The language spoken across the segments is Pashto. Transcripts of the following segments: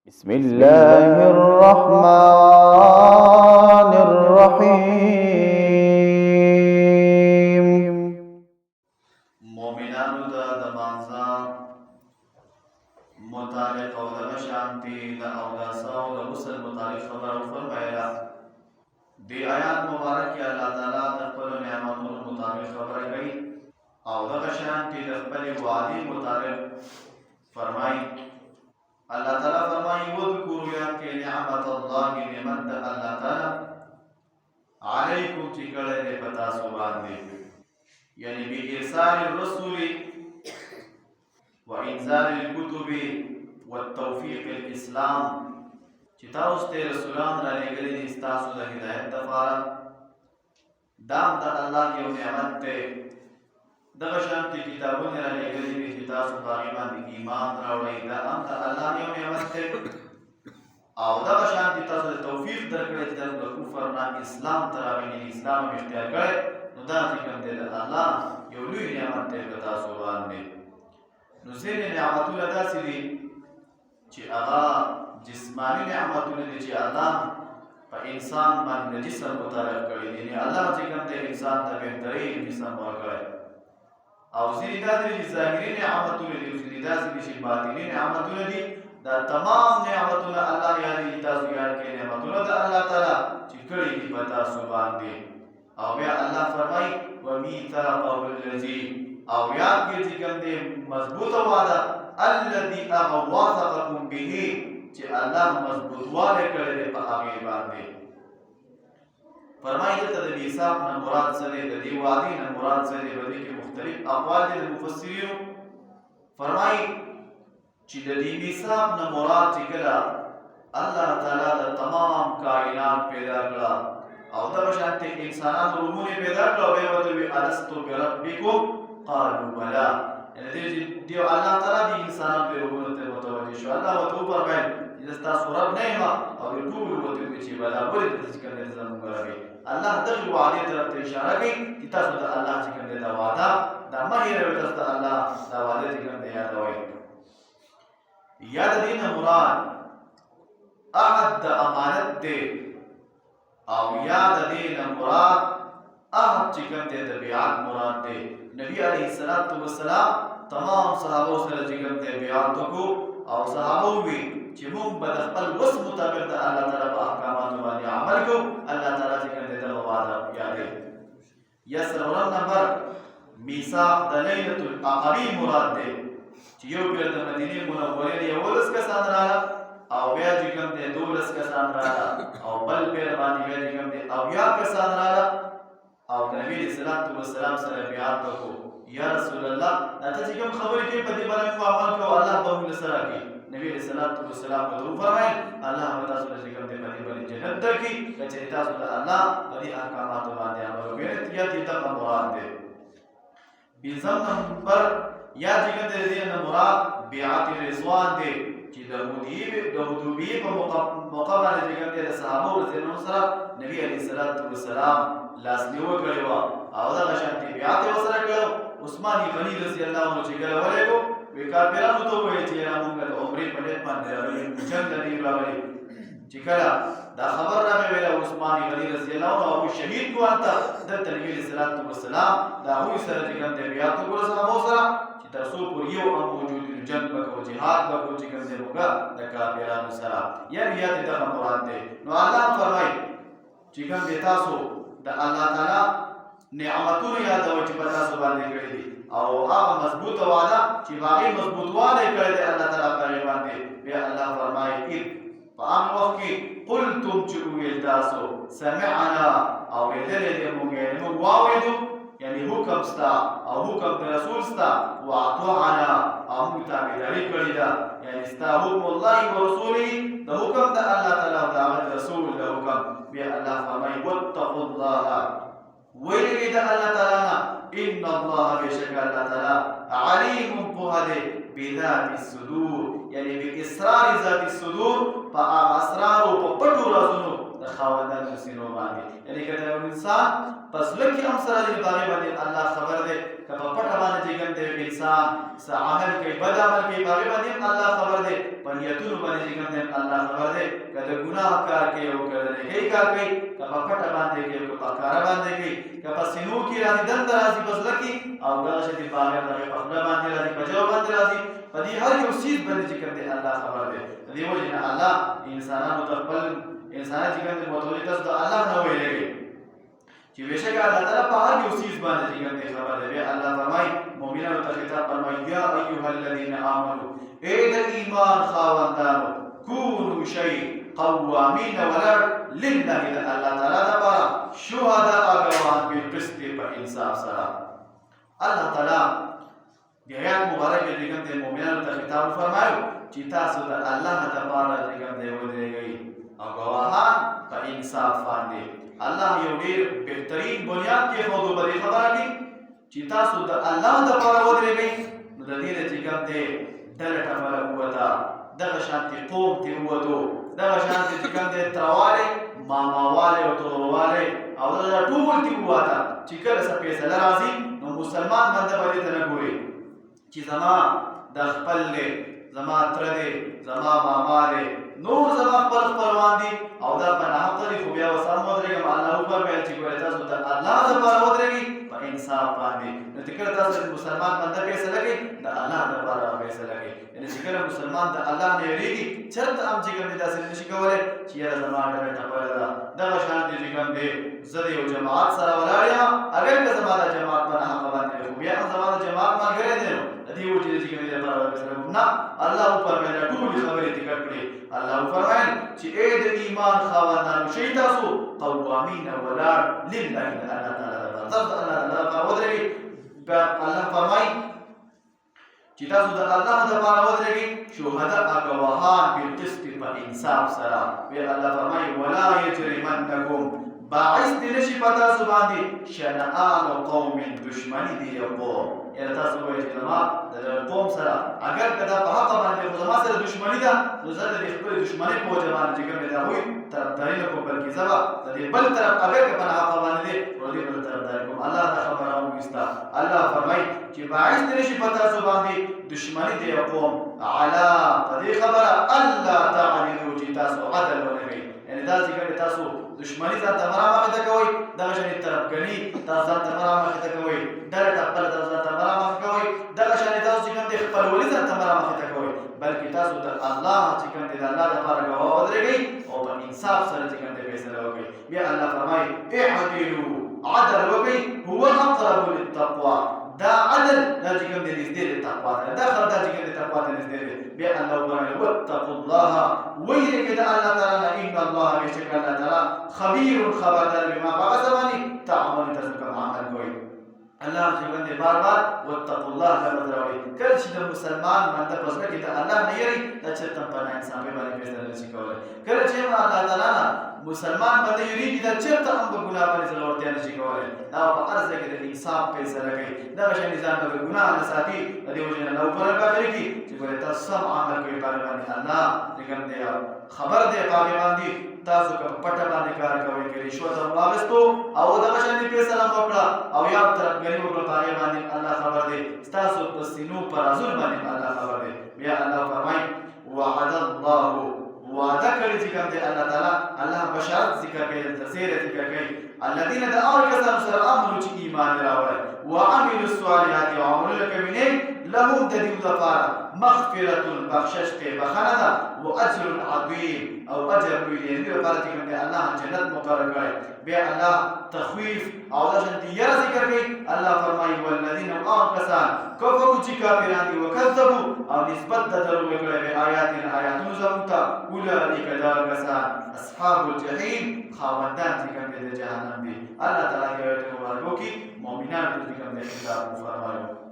बिस्मिल्लाहिर्रहमानिर्रहीम। मोमिनानु दा दमांजा मुतालिक और शांति दा औदासा और गुसल मुतालिक खबर फरमाया दे आयात मुबारक के अल्लाह ताला तकबल नेमतुल मुताबिक खबर गई और दा शांति तकबल वादी मुताबिक फरमाई। अल्लाह ताला फरमाई वज़कुरु या के निअमत अल्लाह नेमत अल्लाह ताला अलैकुम चिकड़े ने पता सुबान दे यानी बि इरसाल रसूल व इंज़ाल कुतुब व तौफीक इस्लाम चिताउस्ते रसूलान रले गले इस्तासु द हिदायत दफारा दाम द अल्लाह की नेमत ते दगशान की किताबों ने रले गले में चितासु बाईमान दी ईमान रावड़ी दा अम द अल्लाह की नेमत ते और दगशान की तासु तौफीक दरकड़े जब कुफर ना इस्लाम तराबिनी इस्लाम में इख्तियार करे नुदा जिक्र दे अल्लाह योलु नेमत ते बता सुबान ने नुज़ीन नेमतुल अदा सिदी ची आगा जिस्मानी नेमतुल दे ची अल्लाह पर इंसान मान जिस्म मुतारफ करे यानी अल्लाह जिक्र दे इंसान दा बेहतरीन जिस्म और करे और जिदा दे ज़ाहिरी नेमतुल दे जिदा सिदी ची बातिनी नेमतुल दी दा तमाम नेमतुल अल्लाह यानी तासु यार के नेमतुल दा अल्लाह ताला ची कड़ी की पता सुबान दे और या अल्लाह फरमाई व मीथाक़हुल लज़ी और याद के जिक्र दे मजबूत वादा अल्लज़ी अग़वाज़कुम बिही जे अल्लाह मजबूत वाले करे दे आगे बांधे फरमाई तो तदबीसाब न मुराद सले दी वादी न मुराद सले बदी के मुख्तलिफ अक़वाल दे मुफस्सिरीन फरमाई ची दी बीसाब न मुराद चिकला अल्लाह ताला दा तमाम कायनात पैदा करा और तब शांति इंसानात रूमुने पैदा करा वे वतवी अलस्तु बिरब्बिकुम قالوا بلى يعني دي الله تعالى دي انسان पे रूबते मुतवज्जि शो अल्लाह व तो फरमाए जिसता सुरब नहीं हुआ और टूल होते पीछे बला बोले जिसका निजाम करावे अल्लाह दल वादे तरफ इशारा की कि तसद अल्लाह जिक्र दे वादा दमा ये रहे तसद अल्लाह दा वादे जिक्र दे याद होए याद दिन मुराद अहद अमानत दे और याद दिन मुराद अहद जिक्र दे बियात मुराद दे नबी अलैहिस्सलातु वस्सलाम तमाम सहाबों से जिक्र दे बियात को और सहाबों भी जिमुम बदखल वस मुताबिक अल्लाह ताला के अहकामात वाले अमल को अल्लाह ताला जिक्र दे वादा याद है यसर नंबर मीसाक दलैलतुल अक़बी मुराद दे जियो पे मदीने मुनव्वरे ने ओलस का साथ रहा और वे जिक्र दे दोलस का साथ रहा और बल पे बानी वे जिक्र दे अविया के साथ रहा और नबी सल्लल्लाहु अलैहि वसल्लम से बियात को या रसूल अल्लाह अतः जिकम खबर के पति बरन को अमल को अल्लाह बहु नसरा की नबी सल्लल्लाहु अलैहि वसल्लम को फरमाए अल्लाह बता सुन जिकम दे पति बरन जन्नत की कचरिता सुन अल्लाह पति अहकामात वादे अमल के या तीता मुराद दे बिजम नंबर या जिकम दे न मुराद बियात रिजवान दे कि दहुदूबी को मुकाबला जिकम दे सहाबा रज़ी अल्लाह नबी अलैहि सल्लम लासनियो करेवा आवदा शांति बियात वसरा करो उस्मानी गनी रज़ी अल्लाह अन्हु चिकल वलेको वे काफिरानु तो वे चेरा मुंगा उमरे पड़े पांदे अबे चंद नहीं रावली चिकला दा खबर ना में वेला उस्मानी गनी रज़ी अल्लाह अन्हु अबू शहीद को आता दर नबी सल्लल्लाहु अलैहि वसल्लम दा हुई सर जिकन दे बियात को सहाबो सरा कि तरसो पुरियो अम मौजूद जंग को जिहाद को चिकन दे होगा दा काफिरानु सरा या बियात दा मुराद दे नो अल्लाह फरमाई चिकन देता सो दा अल्लाह ताला नेमतुन याद हो ची पता सुबान करे दी और आ मजबूत वादा ची बाकी मजबूत वादे करे दे अल्लाह ताला करे बांधे वे अल्लाह फरमाए इन पाम वक्त की कुल तुम चुए दासो समिअना और इधर दे मुगे मु वावेदु यानी हुक्म स्ता और हुक्म दे रसूल स्ता व अतवाना और मुताबिदारी करीदा यानी स्ता हुक्म अल्लाह व रसूली द हुक्म द अल्लाह ताला व रसूल द हुक्म वे अल्लाह फरमाए वत्तकुल्लाह वैली द अल्लाह ताला ना इन्न अल्लाह बेशक अल्लाह ताला अलीम बुहदे बिजाति सुदूर यानी बि इसरार जाति सुदूर पा असरार व पटू राजुनो द खावंदन सिनो बानी यानी कहते हैं इंसान پس لکه هم سره دې باغې باندې الله خبر دی که په پټه باندې چې کوم دی انسان څه عمل کوي بد عمل کوي باغې باندې الله خبر دی په نیتونو باندې چې کوم دی الله خبر دی که د ګناه کار کوي او که د نیکۍ کار کوي که په پټه باندې کوي او که په ښکاره باندې کوي که په سینو کې راځي دنده راځي په زړه کې او دغه شی دې باغې باندې په خوله باندې راځي په ژبه باندې راځي په دې هر یو څیز باندې چې کوم دی الله خبر دی د دې وجې نه الله انسانانو ته خپل انسانان چې کوم دی متوجه تاسو د الله نه ویلېږي چې بېشکه الله تعالی په هر یو څیز باندې چې کوم دی خبر دی بیا الله فرمایي مؤمنانو ته خطاب فرمایي یا ایها الذین آمنوا ای د ایمان خاوندانو کونوا شی قوامین ولاړ لله د الله تعالی دپاره شهداء ګواهان بالقسط په انصاف سره الله تعالی د آیات مبارکه چې کوم دی مؤمنانو ته خطاب فرمایو چې تاسو د الله دپاره چې کوم دی ودرېږئ او ګواهان په انصاف باندې الله یو ډېر بهترین بنیاد کېښودو په دې خبره کې چې تاسو د الله دپاره ودرېږئ نو د دې نه چې کوم دی ډله ټپله ووته دغه شانتې قوم ترې ووتو دغه شانتې چې کوم دی تروالی ماماوالی او تروروالی او دغه ټول ترې ووته چې کله څه فیصله راځي نو مسلمان بنده به دې ته نه ګوري چې زما د خپل دی زما تره دی زما ماما دی نور زما خپل خپلوان دي او دا په ناحقه دي خو بیا ورسره مه ودرېږم الله وفرمیل چې ګورئ تاسو د الله دپاره ودرېږئ په انصاف باندې نو چې کله تاسو مسلمان بنده فیصله کوي د الله دپاره فیصله کوي یعنې چې کله مسلمان د الله نه یېرېږي چېرته هم چې کوم دی داسې نه شي کولی چې یاره زما ډله ټپله ده دغه شان دي چې کوم دی زه د یو جماعت سره ولاړ یم اگر که زما دا جماعت په ناحقه باندې دی خو بیا هم زما د جماعت ملګری دی نو د دې وجې چې کوم دی دپاره فیصله کوم نه الله وفرمیل ټولې خبرې ذکر کړې الله وفرمایل چې ای د ایمان خاوندانو شئ تاسو قوامین ولاړ لله د الله تعالی دپاره تاسو د الله دپاره ودرېږئ الله فرمایي چې تاسو د الله دپاره ودرېږئ شهداء ګواهان بالقسط په انصاف سره بیا الله فرمایي ولا یجرمنکم باعث دې نشي په تاسو باندې شنآن قوم دشمني د یو قوم یعنې تاسو وایئ چې زما د قوم سره اگر که دا په حقه باندې خو زما سره دشمني ده نو زه د دې خپلې دشمنۍ په وجه باندې چې کوم دی د هغوی طرفداري نه کوم بلکې زه به د دې بل طرف اگر که په ناحقه باندې دی نو د دې بل طرفداري کوم الله دا خبره وویسته الله فرمایي چې باعث دې نشي په تاسو باندې دشمني د یو قوم علا په دې خبره الله تعالی چې تاسو عدل ونه کوئ یعنې دا چې کوم تاسو دشمنی ځان ته مخې ته کوئ دغه شانې طرفګني تاسو ځان ته مخې ته کوئ ډله ټپله تاسو ځان ته مخې کوئ دغه شانې تاسو چې کوم دی خپلولي ځان ته مخې ته کوئ بلکې تاسو د الله چې کوم دی د الله دپاره ګواه ودرېږئ او په انصاف سره چې کوم دی فیصله وکړئ بیا الله فرمایي اعدلو عدل وکړئ هو اقرب للتقوی دا عدل دا چې کوم دی نږدې دی تقوا ته دا خبره دا چې کوم دی تقوا ته نږدې دی بیا الله وفرمایي واتقوا الله ویرېږئ د الله تعالی نه ان الله بېشکه الله تعالی خبیر خبردار بما په هغه څه باندې تعملون تاسو کوم عمل کوئ الله چې باندې بار بار واتقوا الله لفظ راوړي کله چې د مسلمان بنده په زړه کې د الله نه یېري دا چېرته په ناانصافۍ باندې فیصله نه شي کولی کله چې الله تعالی نه مسلمان بنده یېرېږي دا چېرته هم په ګناه باندې زړورتیا نه شي کولی دا په هر ځای کې د انصاف فیصله کوي دغه شانې ځان ته د ګناه نه ساتي د دې وجې نه الله وفرمایل په آخر کې چې ګورې تاسو سم عمل کوئ په هغې باندې الله چې کوم دی خبر دی په هغې باندې تاسو که په پټه باندې کار کوئ که رشوت هم واخیستو او دغه شانې فیصله هم وکړه او یا طرفګني وکړه په هغې باندې الله خبر دی ستاسو په سینو په رازونو باندې الله خبر دی بیا الله فرمایي وعد الله وعده کړي چې کوم دی الله تعالی الله بشارت ذکر کوي دلته زیری ذکر کوي الذین د هغه کسانو سره آمنو چې ایمان یې راوړی وعملوا الصالحات او عملونه کوي نیک لهم د دې لپاره مغفرة بخشش ته بخښنه ده واجر عظیم او اجر لوی دی دې لپاره چې کوم دی الله جنت مقرر کړی بیا الله تخویف او د جنت یره ذکر کوي الله فرمایي والذین هغه کسان کفروا چې کافران دي وکذبوا او نسبت د دروغ کړی به آیاتنا آیاتونو زموږ ته اولئک دا کسان اصحاب الجحیم خاوندان چې کوم دی د جهنم دي الله تعالی یې مبارک وکړي مؤمنان ته کوم دی خطاب وفرمایو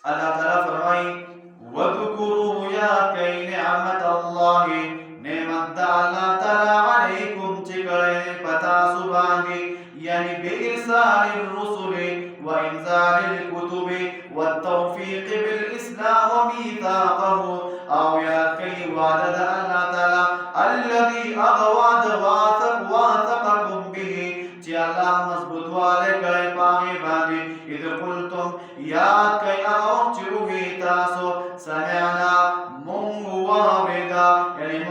الله تعالی فرمایي وذكروا يا كي نعمت الله نعمت الله تعالی علیکم چې کړی پتا سو باندې یعنی بإرسال الرسل وإنزال الكتب والتوفيق بالإسلام وميثاقه أو يا كي وعد الله تعالى الذي أغواد واثقكم به چې الله مضبوط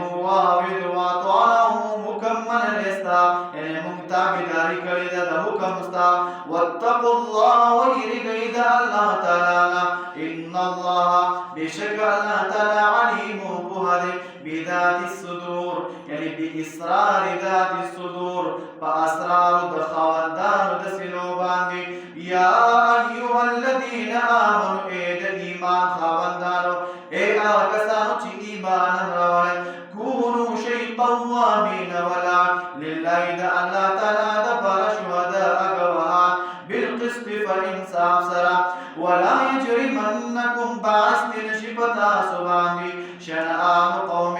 واحد وطاعه مكمل الاستا يعني متابداري كريدا ده حكم استا واتقوا الله ويرغيد الله تعالى ان الله بشك الله تعالى عليم بهذه بذات الصدور يعني بإسرار ذات الصدور فأسرار دخاوندان دسلو باندي يا أيها الذين آمنوا إيد إيمان خاوندانو إيه آكسانو چي إيمان روائي كونوا شيء قوامين ولا لله دا الله تعالى دبر شهداء قوها بالقسط فإنصاف سرا ولا يجرمنكم بعث نشفتا سباندي شنآن قوم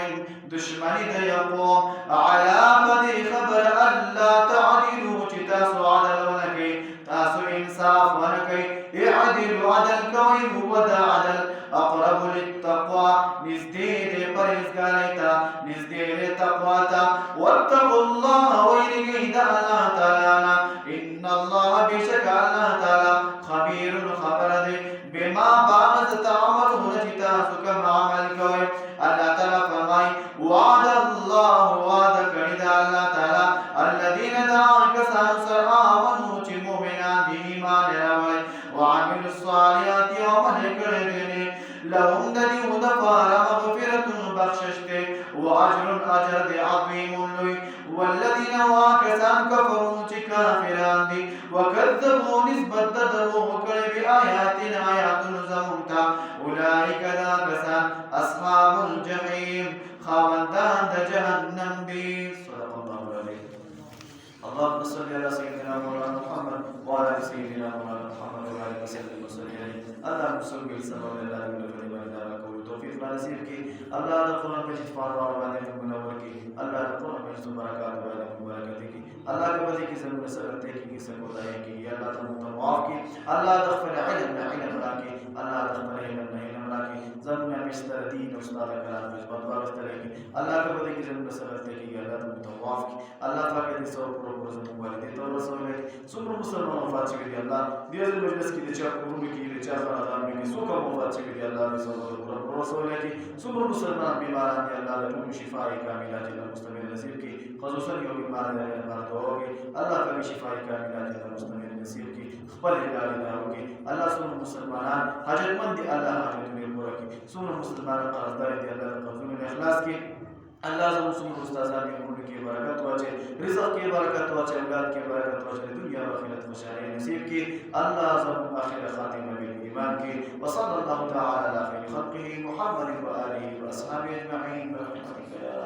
دشمني ديقو على بدي خبر ألا تعدلوا تاسو عدل ونكي تاسو إنصاف ونكي اعدلوا عدل كوي هو دا عدل أقرب للتقوى نزديد برزقاليتا نزديد تقواتا واتقوا الله ويرقيد الله تعالى إن الله بشك الله تعالى خبير خبر دي بما بعد تعملون تاسو كما عمل كوي الله تعالى فرماي وعد الله وعد كيد الله تعالى الذين دعاك سانسر آمنوا مؤمنان بإيمان روي وعملوا الصالحات يوم الكريم لهم دني ودفار مغفرة بخششت وأجر أجر عظيم لي والذين واكسان كفروا كافران دي وكذبوا نسبة دروه بآياتنا آيات زمنتا أولئك ذاكسان أصحاب الجحيم خاوندان جهنم دي صدق الله العظيم اللهم صل على سيدنا مولانا محمد وعلى ال سيدنا مولانا محمد وعلى اله وصحبه وسلم اللهم صل وسلم على نبينا محمد وعلى توفيق نصيب کی اللہ القرآن میں شفاء اور عبادت منور کی اللہ القرآن میں برکات اور برکت کی اللہ کے بدی کی زمین سرت کی سب خدای کی اللہ تم معاف کی اللہ تغفر علمنا کی اللہ تغفر علمنا کی زمین میں مستر دین استاد کلام میں بدوار استر کی اللہ کے بدی کی زمین سرت کی اللہ تم معاف کی اللہ پاک دې سو پر زموږ والدې ته ورسولې څومره مسلمانان وفات شوي دي الله دې مجلس کې د چا کورونه کې د چا خاندان کې څوک وفات شوي دي الله دې سو پر ورسولې څومره مسلمان بیماران دي الله دې ټول شفاء کامله جل مستمر نصیب کی خصوصا یو بیمار دی الله دعا وکړي الله پاک شفاء کامله جل مستمر نصیب کی خپل هدایت دروکي الله څومره مسلمانان حاجتمند دي الله حاجتونه پوره کړي څومره مسلمانان قرضدار دي الله دې قرضونه اخلاص کړي اللہ زمو سمو استادان کی عمر کی برکت واچے رزق کی برکت واچے اولاد کی برکت واچے دنیا و آخرت مشارع نصیب کی اللہ زمو آخر خاتمہ بالایمان کی وصلی اللہ تعالی علی خیر خلقه محمد و آله و اصحابہ اجمعین برحمتک یا